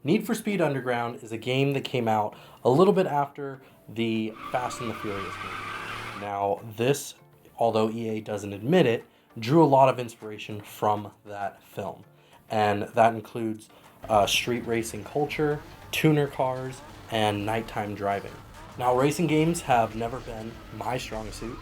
Need for Speed Underground is a game that came out a little bit after the Fast and the Furious movie. Now, this, although EA doesn't admit it, drew a lot of inspiration from that film. And that includes street racing culture, tuner cars, and nighttime driving. Now, racing games have never been my strong suit,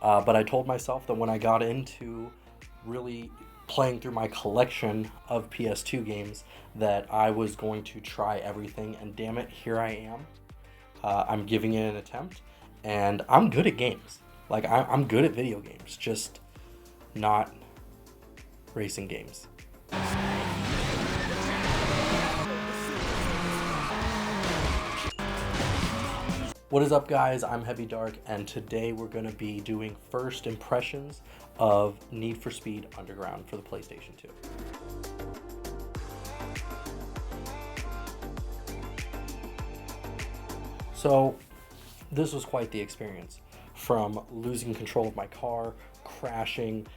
but I told myself that when I got into really playing through my collection of PS2 games that I was going to try everything, and damn it, here I am. I'm giving it an attempt, and I'm good at games. Like, I'm good at video games, just not racing games. What is up, guys? I'm Heavy Dark, and today we're going to be doing first impressions of Need for Speed Underground for the PlayStation 2. So, this was quite the experience. From losing control of my car, crashing,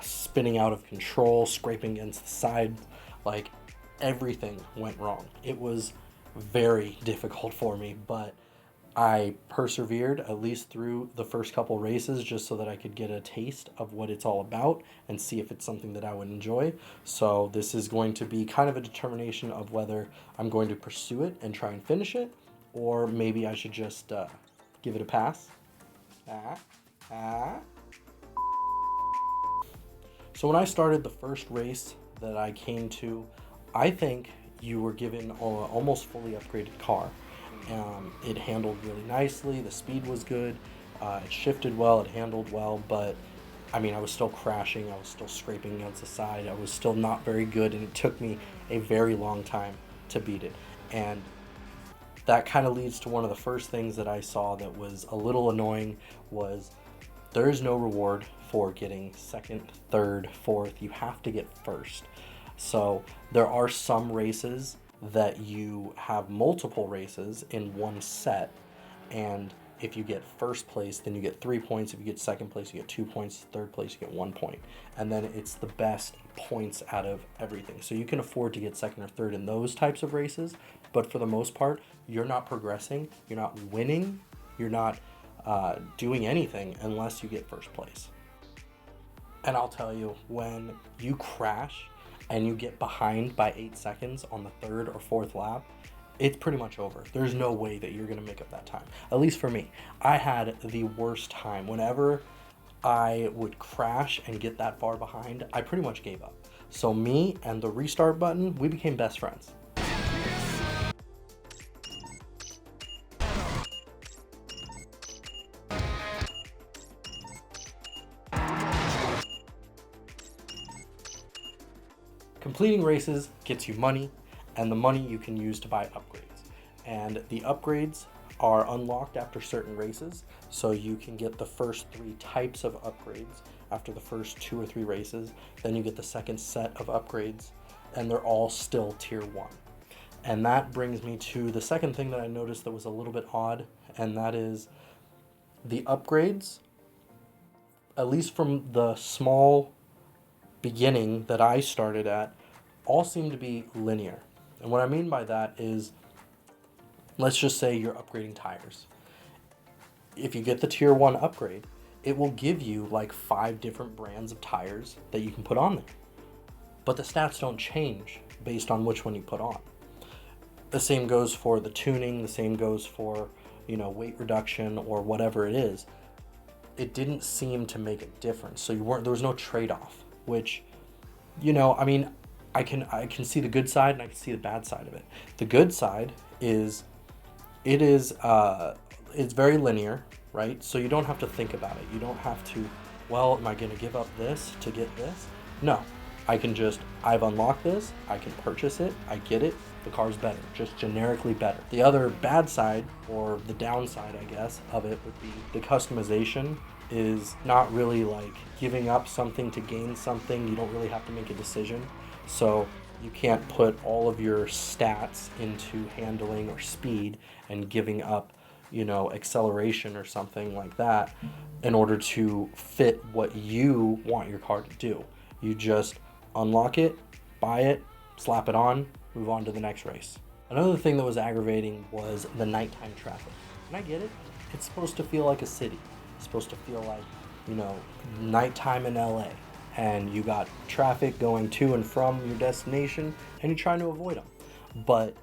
spinning out of control, scraping against the side, like everything went wrong. It was very difficult for me, but I persevered at least through the first couple races just so that I could get a taste of what it's all about and see if it's something that I would enjoy. So this is going to be kind of a determination of whether I'm going to pursue it and try and finish it, or maybe I should just give it a pass. So when I started the first race that I came to, I think you were given an almost fully upgraded car. It handled really nicely, the speed was good, it shifted well, it handled well, but I mean, I was still crashing, I was still scraping against the side, I was still not very good, and it took me a very long time to beat it. And that kind of leads to one of the first things that I saw that was a little annoying was there is no reward for getting second, third, fourth. You have to get first. So there are some races that you have multiple races in one set, and if you get first place, then you get 3 points. If you get second place, you get 2 points. Third place, you get 1 point. And then it's the best points out of everything. So you can afford to get second or third in those types of races, but for the most part, you're not progressing, you're not winning, you're not doing anything unless you get first place. And I'll tell you, when you crash and you get behind by 8 seconds on the third or fourth lap, it's pretty much over. There's no way that you're going to make up that time. At least for me. I had the worst time. Whenever I would crash and get that far behind, I pretty much gave up. So me and the restart button, we became best friends. Completing races gets you money, and the money you can use to buy upgrades. And the upgrades are unlocked after certain races, so you can get the first 3 types of upgrades after the first 2 or 3 races. Then you get the second set of upgrades, and they're all still tier 1. And that brings me to the second thing that I noticed that was a little bit odd, and that is the upgrades, at least from the small beginning that I started at, all seem to be linear. And what I mean by that is, let's just say you're upgrading tires. If you get the tier 1 upgrade, it will give you like 5 different brands of tires that you can put on there. But the stats don't change based on which one you put on. The same goes for the tuning, the same goes for, weight reduction or whatever it is. It didn't seem to make a difference. So there was no trade-off, which, I can see the good side and I can see the bad side of it. The good side is it's very linear, right? So you don't have to think about it. You don't have to, well, am I going to give up this to get this? No, I've unlocked this, I can purchase it, I get it, the car's better, just generically better. The other bad side, or the downside, I guess, of it would be the customization is not really like giving up something to gain something. You don't really have to make a decision. So you can't put all of your stats into handling or speed and giving up, acceleration or something like that in order to fit what you want your car to do. You just unlock it, buy it, slap it on, move on to the next race. Another thing that was aggravating was the nighttime traffic. And I get it. It's supposed to feel like a city. It's supposed to feel like, you know, nighttime in LA. And you got traffic going to and from your destination, and you're trying to avoid them. But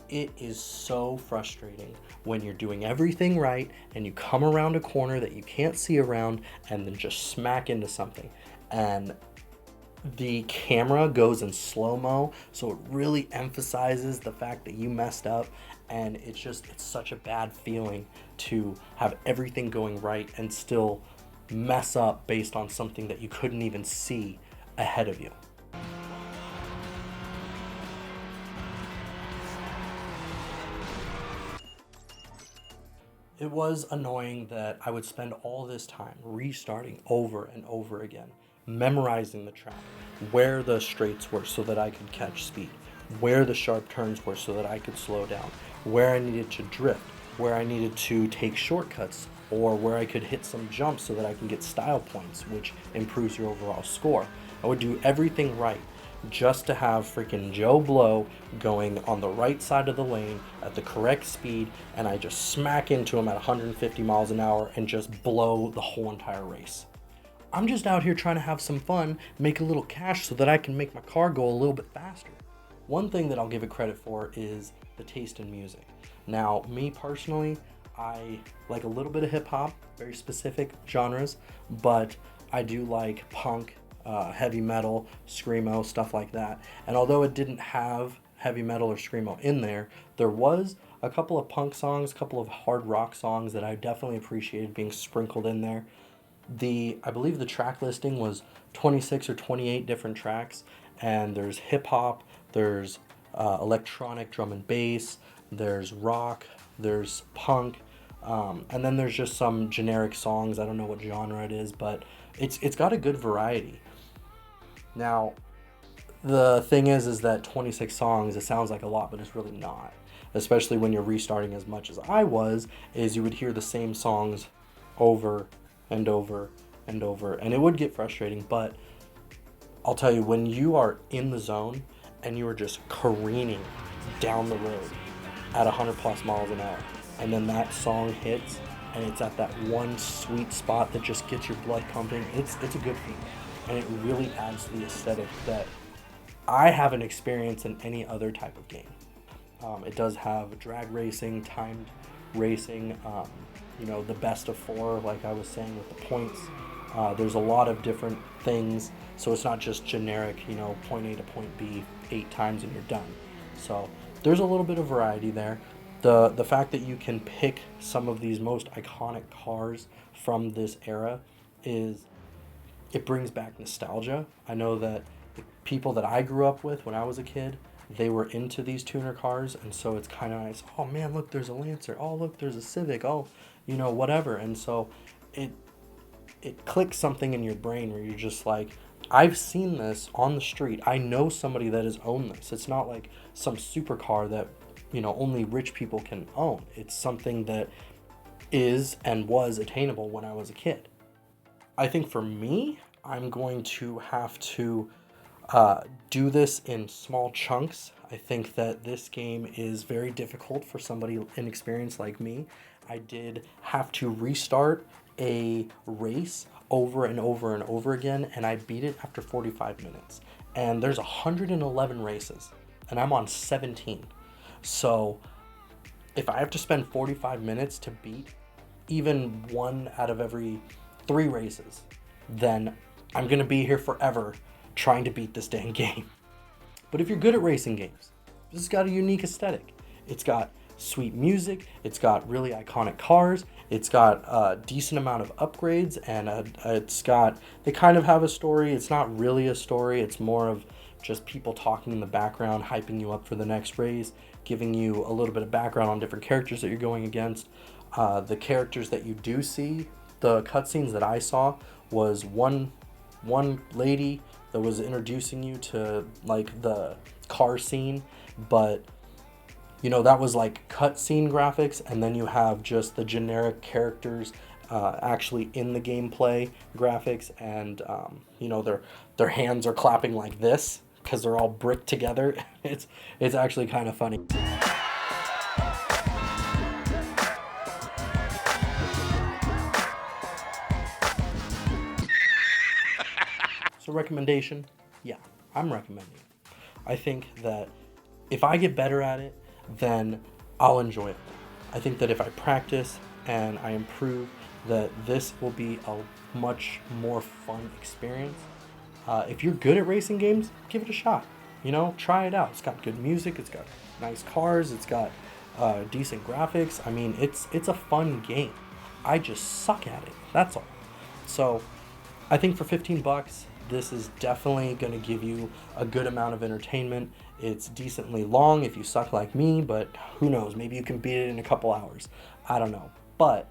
it is so frustrating when you're doing everything right and you come around a corner that you can't see around and then just smack into something. And the camera goes in slow-mo, so it really emphasizes the fact that you messed up, and it's such a bad feeling to have everything going right and still mess up based on something that you couldn't even see ahead of you. It was annoying that I would spend all this time restarting over and over again, memorizing the track, where the straights were so that I could catch speed, where the sharp turns were so that I could slow down, where I needed to drift, where I needed to take shortcuts, or where I could hit some jumps so that I can get style points, which improves your overall score. I would do everything right just to have freaking Joe Blow going on the right side of the lane at the correct speed, and I just smack into him at 150 miles an hour and just blow the whole entire race. I'm just out here trying to have some fun, make a little cash so that I can make my car go a little bit faster. One thing that I'll give it credit for is the taste in music. Now, me personally, I like a little bit of hip hop, very specific genres, but I do like punk, heavy metal, screamo, stuff like that. And although it didn't have heavy metal or screamo in there, there was a couple of punk songs, a couple of hard rock songs that I definitely appreciated being sprinkled in there. I believe the track listing was 26 or 28 different tracks, and there's hip hop, there's electronic drum and bass, there's rock, there's punk, and then there's just some generic songs. I don't know what genre it is, but it's got a good variety. Now, the thing is that 26 songs, it sounds like a lot, but it's really not. Especially when you're restarting as much as I was, is you would hear the same songs over and over and over, and it would get frustrating. But I'll tell you, when you are in the zone and you are just careening down the road at 100 plus miles an hour, and then that song hits and it's at that one sweet spot that just gets your blood pumping, it's a good feeling, and it really adds to the aesthetic that I haven't experienced in any other type of game. It does have drag racing, timed racing, the best of four, like I was saying, with the points. There's a lot of different things, so it's not just generic, point A to point B 8 times and you're done. So there's a little bit of variety there. The fact that you can pick some of these most iconic cars from this era it brings back nostalgia. I know that the people that I grew up with when I was a kid, they were into these tuner cars, and so it's kind of nice. Oh man, look, there's a Lancer. Oh, look, there's a Civic. Oh, whatever. And so it clicks something in your brain where you're just like, I've seen this on the street. I know somebody that has owned this. It's not like some supercar that, only rich people can own. It's something that is and was attainable when I was a kid. I think for me, I'm going to have to do this in small chunks. I think that this game is very difficult for somebody inexperienced like me. I did have to restart a race over and over and over again, and I beat it after 45 minutes. And there's 111 races, and I'm on 17. So if I have to spend 45 minutes to beat even one out of every 3 races, then I'm going to be here forever trying to beat this dang game. But if you're good at racing games, this has got a unique aesthetic. It's got sweet music, it's got really iconic cars, it's got a decent amount of upgrades, and they kind of have a story. It's not really a story, it's more of just people talking in the background, hyping you up for the next race, giving you a little bit of background on different characters that you're going against. The characters that you do see, the cutscenes that I saw was one lady that was introducing you to like the car scene, but that was like cutscene graphics, and then you have just the generic characters actually in the gameplay graphics, and their hands are clapping like this because they're all bricked together. It's actually kind of funny. a recommendation. Yeah, I'm recommending it. I think that if I get better at it, then I'll enjoy it. I think that if I practice and I improve, that this will be a much more fun experience. If you're good at racing games, give it a shot. You know, try it out. It's got good music. It's got nice cars. It's got decent graphics. I mean, it's a fun game. I just suck at it. That's all. So, I think for 15 bucks, this is definitely going to give you a good amount of entertainment. It's decently long if you suck like me, but who knows? Maybe you can beat it in a couple hours. I don't know. But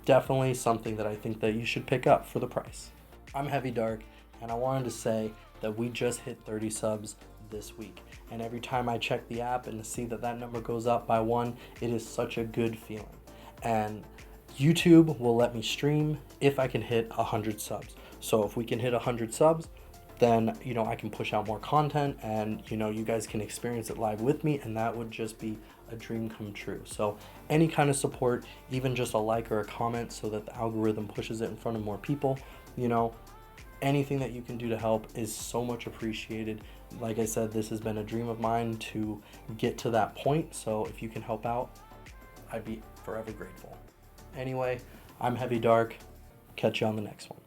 definitely something that I think that you should pick up for the price. I'm Heavy Dark, and I wanted to say that we just hit 30 subs this week. And every time I check the app and see that that number goes up by one, it is such a good feeling. And YouTube will let me stream if I can hit 100 subs. So if we can hit 100 subs, then, you know, I can push out more content and, you know, you guys can experience it live with me, and that would just be a dream come true. So any kind of support, even just a like or a comment so that the algorithm pushes it in front of more people, you know, anything that you can do to help is so much appreciated. Like I said, this has been a dream of mine to get to that point. So if you can help out, I'd be forever grateful. Anyway, I'm Heavy Dark. Catch you on the next one.